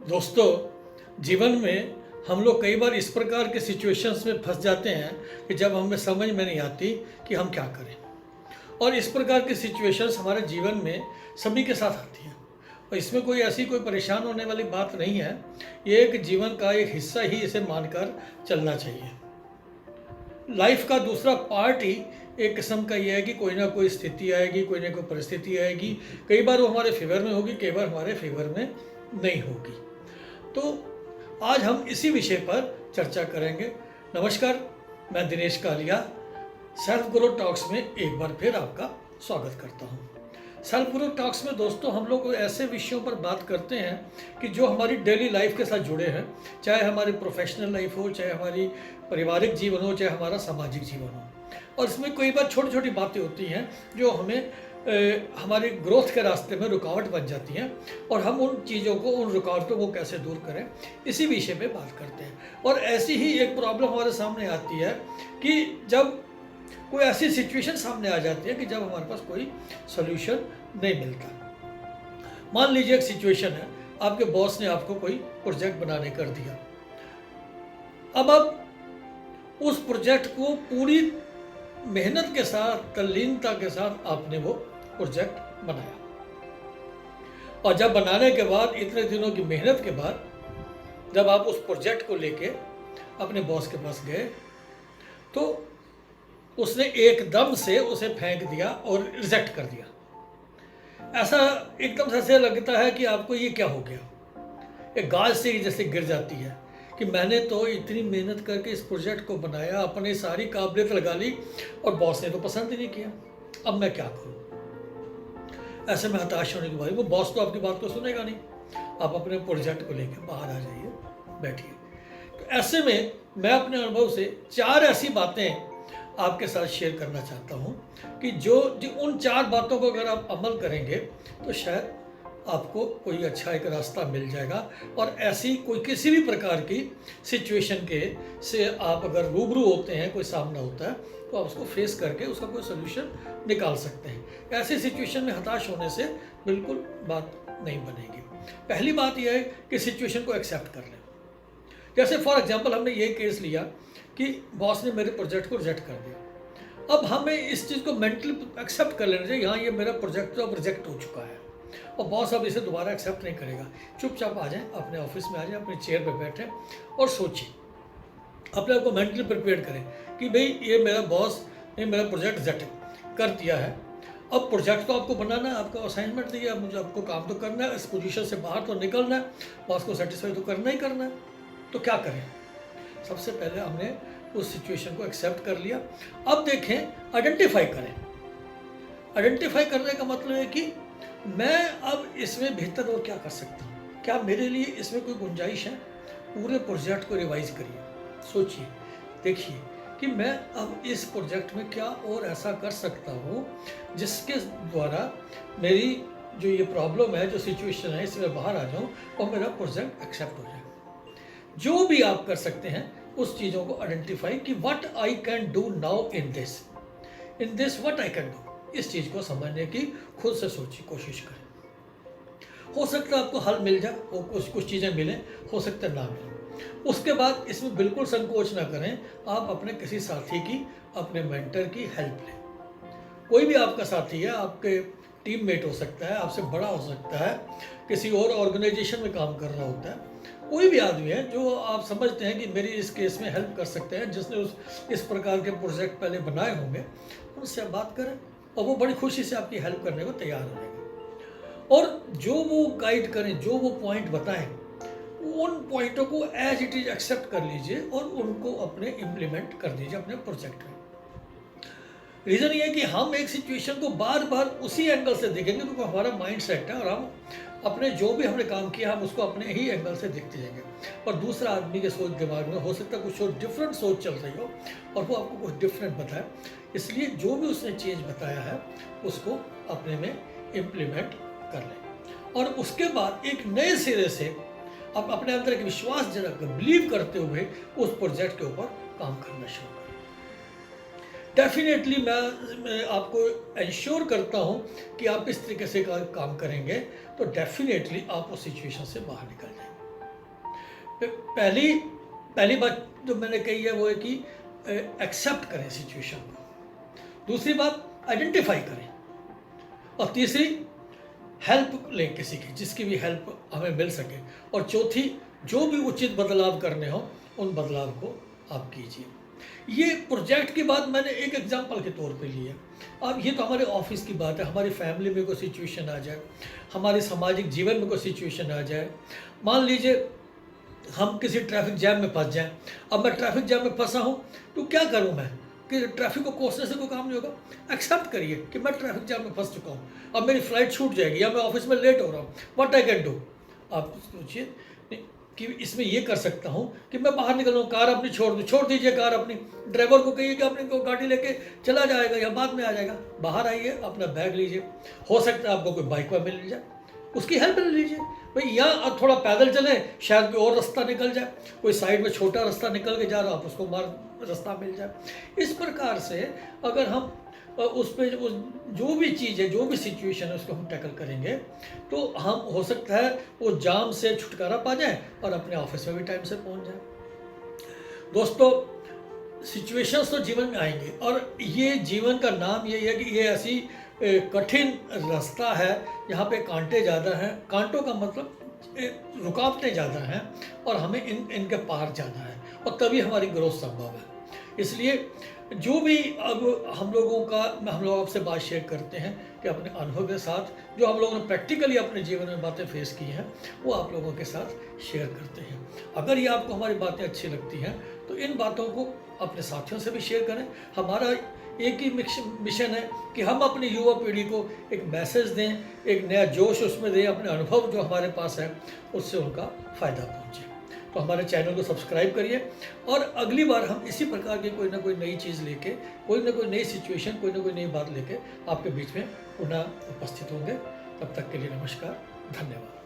दोस्तों, जीवन में हम लोग कई बार इस प्रकार के सिचुएशंस में फंस जाते हैं कि जब हमें समझ में नहीं आती कि हम क्या करें। और इस प्रकार की सिचुएशंस हमारे जीवन में सभी के साथ आती हैं और इसमें कोई परेशान होने वाली बात नहीं है। ये एक जीवन का एक हिस्सा ही इसे मानकर चलना चाहिए। लाइफ का दूसरा पार्ट ही एक किस्म का ये है कि कोई ना कोई स्थिति आएगी, कोई ना कोई परिस्थिति आएगी। कई बार वो हमारे फेवर में होगी, कई बार हमारे फेवर में नहीं होगी। तो आज हम इसी विषय पर चर्चा करेंगे। नमस्कार, मैं Dinesh Kalia self growth talks में एक बार फिर आपका स्वागत करता हूँ। सेल्फ ग्रोथ टॉक्स में दोस्तों हम लोग ऐसे विषयों पर बात करते हैं कि जो हमारी डेली लाइफ के साथ जुड़े हैं, चाहे हमारी प्रोफेशनल लाइफ हो, चाहे हमारी पारिवारिक जीवन हो, चाहे हमारा सामाजिक जीवन हो। और इसमें कई बार छोटी छोटी बातें होती हैं जो हमें हमारे ग्रोथ के रास्ते में रुकावट बन जाती हैं और हम उन चीज़ों को, उन रुकावटों को कैसे दूर करें, इसी विषय पे बात करते हैं। और ऐसी ही एक प्रॉब्लम हमारे सामने आती है कि जब कोई ऐसी सिचुएशन सामने आ जाती है कि जब हमारे पास कोई सोल्यूशन नहीं मिलता। मान लीजिए एक सिचुएशन है, आपके बॉस ने आपको कोई प्रोजेक्ट बनाने कर दिया। अब आप उस प्रोजेक्ट को पूरी मेहनत के साथ, तल्लीनता के साथ आपने वो प्रोजेक्ट बनाया और जब बनाने के बाद, इतने दिनों की मेहनत के बाद, जब आप उस प्रोजेक्ट को लेके अपने बॉस के पास गए तो उसने एकदम से उसे फेंक दिया और रिजेक्ट कर दिया। ऐसा एकदम से ऐसे लगता है कि आपको ये क्या हो गया, एक गाज से जैसे गिर जाती है कि मैंने तो इतनी मेहनत करके इस प्रोजेक्ट को बनाया, अपनी सारी काबिलियत लगा ली और बॉस ने तो पसंद ही नहीं किया। अब मैं क्या करूं? ऐसे में हताश होने के बाद, वो बॉस तो आपकी बात को सुनेगा नहीं। आप अपने प्रोजेक्ट को लेकर बाहर आ जाइए, बैठिए। तो ऐसे में मैं अपने अनुभव से 4 ऐसी बातें आपके साथ शेयर करना चाहता हूं कि जो उन 4 बातों को अगर आप अमल करेंगे तो शायद आपको कोई अच्छा एक रास्ता मिल जाएगा। और ऐसी कोई किसी भी प्रकार की सिचुएशन के से आप अगर रूबरू होते हैं, कोई सामना होता है, तो आप उसको फेस करके उसका कोई सोल्यूशन निकाल सकते हैं। ऐसी सिचुएशन में हताश होने से बिल्कुल बात नहीं बनेगी। पहली बात यह है कि सिचुएशन को एक्सेप्ट कर लें। जैसे फॉर एग्जाम्पल हमने ये केस लिया कि बॉस ने मेरे प्रोजेक्ट को रिजेक्ट कर दिया। अब हमें इस चीज़ को मेंटली एक्सेप्ट कर लेना चाहिए, हाँ ये मेरा प्रोजेक्ट तो अब रिजेक्ट हो चुका है और बॉस अब इसे दोबारा एक्सेप्ट नहीं करेगा। चुपचाप आ जाएं, अपने ऑफिस में आ जाएं, अपनी चेयर पर बैठें और सोचें, अपने आप को मेंटली प्रिपेयर करें कि भाई ये मेरा बॉस ने मेरा प्रोजेक्ट रिजेक्ट कर दिया है। अब प्रोजेक्ट तो आपको बनाना है, आपको असाइनमेंट दिया, मुझे आपको काम तो करना है, इस पोजीशन से बाहर तो निकलना है, बॉस को सेटिस्फाई तो करना ही करना है। तो क्या करें? सबसे पहले हमने उस सिचुएशन को एक्सेप्ट कर लिया। अब देखें, आइडेंटिफाई करें। आइडेंटिफाई करने का मतलब है कि मैं अब इसमें बेहतर और क्या कर सकता हूँ, क्या मेरे लिए इसमें कोई गुंजाइश है। पूरे प्रोजेक्ट को रिवाइज करिए, सोचिए, देखिए कि मैं अब इस प्रोजेक्ट में क्या और ऐसा कर सकता हूँ जिसके द्वारा मेरी जो ये प्रॉब्लम है, जो सिचुएशन है, इसमें बाहर आ जाऊँ और मेरा प्रोजेक्ट एक्सेप्ट हो जाए। जो भी आप कर सकते हैं उस चीज़ों को आइडेंटिफाई कि what I can do now in this what I can do. इस चीज़ को समझने की खुद से सोचिए, कोशिश करें। हो सकता है आपको हल मिल जाए, वो कुछ चीज़ें मिलें, हो सकता है ना मिलें। उसके बाद इसमें बिल्कुल संकोच ना करें, आप अपने किसी साथी की, अपने मेंटर की हेल्प लें। कोई भी आपका साथी है, आपके टीममेट हो सकता है, आपसे बड़ा हो सकता है, किसी और ऑर्गेनाइजेशन में काम कर रहा होता है, कोई भी आदमी है जो आप समझते हैं कि मेरी इस केस में हेल्प कर सकते हैं, जिसने इस प्रकार के प्रोजेक्ट पहले बनाए होंगे, उनसे आप बात करें और वो बड़ी खुशी से आपकी हेल्प करने को तैयार हो जाएगा। और जो वो गाइड करें, जो वो पॉइंट बताएं, उन पॉइंटों को एज इट इज एक्सेप्ट कर लीजिए और उनको अपने इम्प्लीमेंट कर दीजिए अपने प्रोजेक्ट में। रीज़न ये है कि हम एक सिचुएशन को बार बार उसी एंगल से देखेंगे तो हमारा माइंड सेट है और हम अपने जो भी हमने काम किया हम उसको अपने ही एंगल से देखते जाएंगे। और दूसरा आदमी के सोच दिमाग में हो सकता है कुछ डिफरेंट सोच चल रही हो और वो आपको कुछ डिफरेंट बताए। इसलिए जो भी उसने चेंज बताया है उसको अपने में इम्प्लीमेंट कर लें और उसके बाद एक नए सिरे से आप अपने अंदर एक विश्वास जनक बिलीव करते हुए उस प्रोजेक्ट के ऊपर काम करना शुरू करें। डेफिनेटली मैं आपको इंश्योर करता हूं कि आप इस तरीके से काम करेंगे तो डेफिनेटली आप उस सिचुएशन से बाहर निकल जाएंगे। पहली पहली बात जो मैंने कही है वो है कि एक्सेप्ट करें सिचुएशन को। दूसरी बात आइडेंटिफाई करें। और तीसरी हेल्प लें किसी की, जिसकी भी हेल्प हमें मिल सके। और चौथी, जो भी उचित बदलाव करने हो उन बदलाव को आप कीजिए। ये प्रोजेक्ट की बात मैंने एक एग्जांपल के तौर पे ली है। अब ये तो हमारे ऑफिस की बात है, हमारी फैमिली में कोई सिचुएशन आ जाए, हमारे सामाजिक जीवन में कोई सिचुएशन आ जाए। मान लीजिए हम किसी ट्रैफिक जैम में फंस जाएं। अब मैं ट्रैफिक जैम में फंसा हूँ तो क्या करूँ मैं कि ट्रैफिक को कोसने से कोई काम नहीं होगा। एक्सेप्ट करिए कि मैं ट्रैफिक जैम में फंस चुका हूँ, अब मेरी फ्लाइट छूट जाएगी या मैं ऑफिस में लेट हो रहा हूँ, व्हाट आई कैन डू। आप सोचिए कि इसमें ये कर सकता हूँ कि मैं बाहर निकल रहा हूँ, कार अपनी छोड़ दीजिए कार अपनी, ड्राइवर को कहिए कि अपनी को गाड़ी लेके चला जाएगा या बाद में आ जाएगा। बाहर आइए, अपना बैग लीजिए, हो सकता है आपको कोई बाइक वाला मिल जाए, उसकी हेल्प ले लीजिए भाई। या आप थोड़ा पैदल चलें, शायद कोई और रास्ता निकल जाए, कोई साइड में छोटा रास्ता निकल के जा रहा, आप उसको मार रास्ता मिल जाए। इस प्रकार से अगर हम उस पर जो भी चीज़ है, जो भी सिचुएशन है, उसको हम टैकल करेंगे तो हम हो सकता है वो जाम से छुटकारा पा जाए और अपने ऑफिस में भी टाइम से पहुंच जाए। दोस्तों, सिचुएशंस तो जीवन में आएंगे और ये जीवन का नाम यही है कि ये ऐसी कठिन रास्ता है यहाँ पे कांटे ज़्यादा हैं। कांटों का मतलब रुकावटें ज़्यादा हैं और हमें इनके पार जाना है और तभी हमारी ग्रोथ संभव है। इसलिए जो भी अब हम लोग आपसे बात शेयर करते हैं कि अपने अनुभव के साथ जो हम लोगों ने प्रैक्टिकली अपने जीवन में बातें फेस की हैं वो आप लोगों के साथ शेयर करते हैं। अगर ये आपको हमारी बातें अच्छी लगती हैं तो इन बातों को अपने साथियों से भी शेयर करें। हमारा एक ही मिशन है कि हम अपनी युवा पीढ़ी को एक मैसेज दें, एक नया जोश उसमें दें, अपने अनुभव जो हमारे पास है उससे उनका फ़ायदा पहुँचे। तो हमारे चैनल को सब्सक्राइब करिए और अगली बार हम इसी प्रकार की कोई ना कोई नई चीज़ लेके, कोई ना कोई नई सिचुएशन, कोई ना कोई नई बात लेके आपके बीच में पुनः उपस्थित होंगे। तब तक के लिए नमस्कार, धन्यवाद।